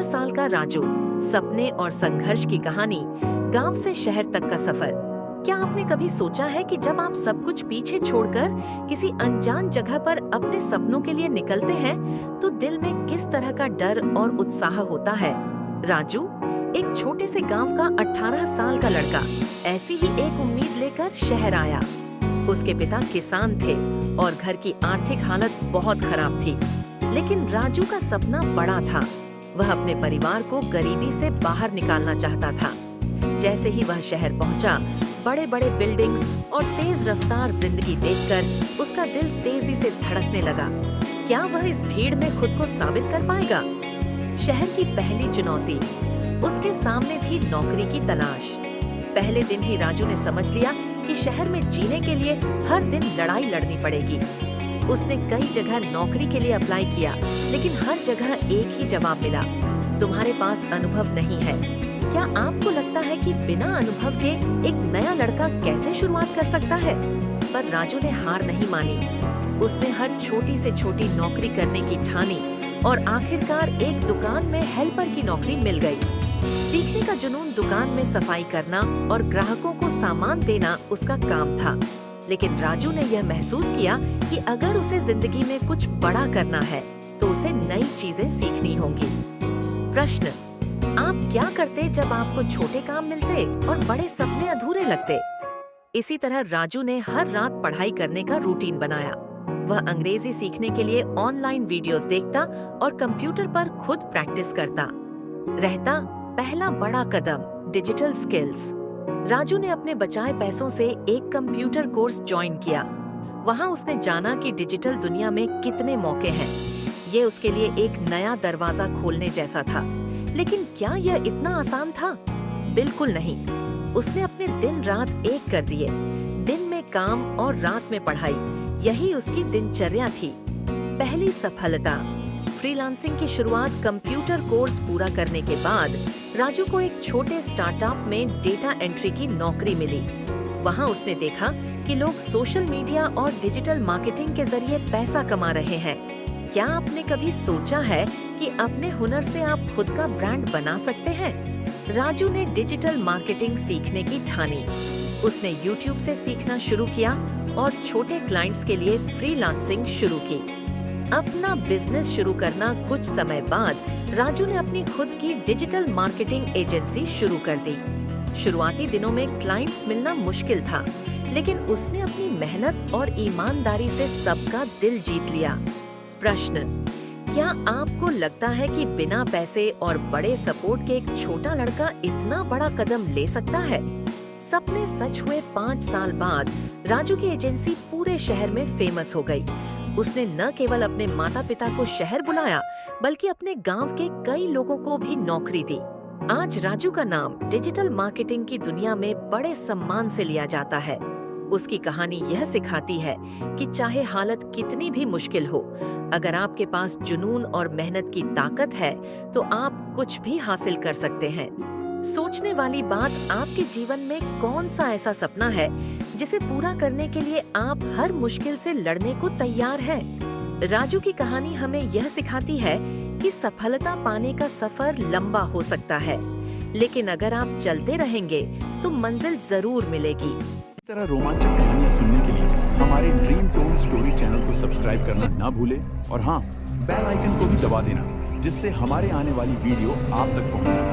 साल का राजू, सपने और संघर्ष की कहानी, गांव से शहर तक का सफर। क्या आपने कभी सोचा है कि जब आप सब कुछ पीछे छोड़कर किसी अनजान जगह पर अपने सपनों के लिए निकलते हैं तो दिल में किस तरह का डर और उत्साह होता है? राजू, एक छोटे से गांव का 18 साल का लड़का, ऐसी ही एक उम्मीद लेकर शहर आया। उसके पिता किसान थे और घर की आर्थिक हालत बहुत खराब थी, लेकिन राजू का सपना बड़ा था। वह अपने परिवार को गरीबी से बाहर निकालना चाहता था। जैसे ही वह शहर पहुंचा, बड़े बड़े बिल्डिंग्स और तेज रफ्तार जिंदगी देखकर उसका दिल तेजी से धड़कने लगा। क्या वह इस भीड़ में खुद को साबित कर पाएगा? शहर की पहली चुनौती उसके सामने थी, नौकरी की तलाश। पहले दिन ही राजू ने समझ लिया कि शहर में जीने के लिए हर दिन लड़ाई लड़नी पड़ेगी। उसने कई जगह नौकरी के लिए अप्लाई किया, लेकिन हर जगह एक ही जवाब मिला, तुम्हारे पास अनुभव नहीं है। क्या आपको लगता है कि बिना अनुभव के एक नया लड़का कैसे शुरुआत कर सकता है? पर राजू ने हार नहीं मानी। उसने हर छोटी से छोटी नौकरी करने की ठानी और आखिरकार एक दुकान में हेल्पर की नौकरी मिल गई। सीखने का जुनून दुकान में सफाई करना और ग्राहकों को सामान देना उसका काम था। लेकिन राजू ने यह महसूस किया कि अगर उसे जिंदगी में कुछ बड़ा करना है तो उसे नई चीजें सीखनी होंगी। प्रश्न, आप क्या करते जब आपको छोटे काम मिलते और बड़े सपने अधूरे लगते? इसी तरह राजू ने हर रात पढ़ाई करने का रूटीन बनाया। वह अंग्रेजी सीखने के लिए ऑनलाइन वीडियोस देखता और कंप्यूटर पर खुद प्रैक्टिस करता रहता। पहला बड़ा कदम, डिजिटल स्किल्स। राजू ने अपने बचाए पैसों से एक कंप्यूटर कोर्स ज्वाइन किया। वहां उसने जाना कि डिजिटल दुनिया में कितने मौके हैं। ये उसके लिए एक नया दरवाजा खोलने जैसा था। लेकिन क्या यह इतना आसान था? बिल्कुल नहीं। उसने अपने दिन रात एक कर दिए। दिन में काम और रात में पढ़ाई, यही उसकी दिनचर्या थी। पहली सफलता, फ्रीलांसिंग की शुरुआत। कंप्यूटर कोर्स पूरा करने के बाद राजू को एक छोटे स्टार्टअप में डेटा एंट्री की नौकरी मिली। वहां उसने देखा कि लोग सोशल मीडिया और डिजिटल मार्केटिंग के जरिए पैसा कमा रहे हैं। क्या आपने कभी सोचा है कि अपने हुनर से आप खुद का ब्रांड बना सकते हैं? राजू ने डिजिटल मार्केटिंग सीखने की ठानी। उसने YouTube से सीखना शुरू किया और छोटे क्लाइंट्स के लिए फ्रीलांसिंग शुरू की। अपना बिजनेस शुरू करना कुछ समय बाद राजू ने अपनी खुद की डिजिटल मार्केटिंग एजेंसी शुरू कर दी। शुरुआती दिनों में क्लाइंट्स मिलना मुश्किल था, लेकिन उसने अपनी मेहनत और ईमानदारी से सबका दिल जीत लिया। प्रश्न, क्या आपको लगता है कि बिना पैसे और बड़े सपोर्ट के एक छोटा लड़का इतना बड़ा कदम ले सकता है? सपने सच हुए 5 साल बाद राजू की एजेंसी पूरे शहर में फेमस हो गई। उसने न केवल अपने माता पिता को शहर बुलाया, बल्कि अपने गांव के कई लोगों को भी नौकरी दी। आज राजू का नाम डिजिटल मार्केटिंग की दुनिया में बड़े सम्मान से लिया जाता है। उसकी कहानी यह सिखाती है कि चाहे हालत कितनी भी मुश्किल हो, अगर आपके पास जुनून और मेहनत की ताकत है तो आप कुछ भी हासिल कर सकते हैं। सोचने वाली बात, आपके जीवन में कौन सा ऐसा सपना है जिसे पूरा करने के लिए आप हर मुश्किल से लड़ने को तैयार हैं? राजू की कहानी हमें यह सिखाती है कि सफलता पाने का सफर लंबा हो सकता है, लेकिन अगर आप चलते रहेंगे तो मंजिल जरूर मिलेगी। इस तरह रोमांचक कहानियाँ सुनने के लिए हमारे ड्रीम टोन स्टोरी चैनल को सब्सक्राइब करना ना भूले और हाँ, बेल आइकन को भी दबा देना, जिससे हमारे आने वाली वीडियो आप तक पहुँच सके।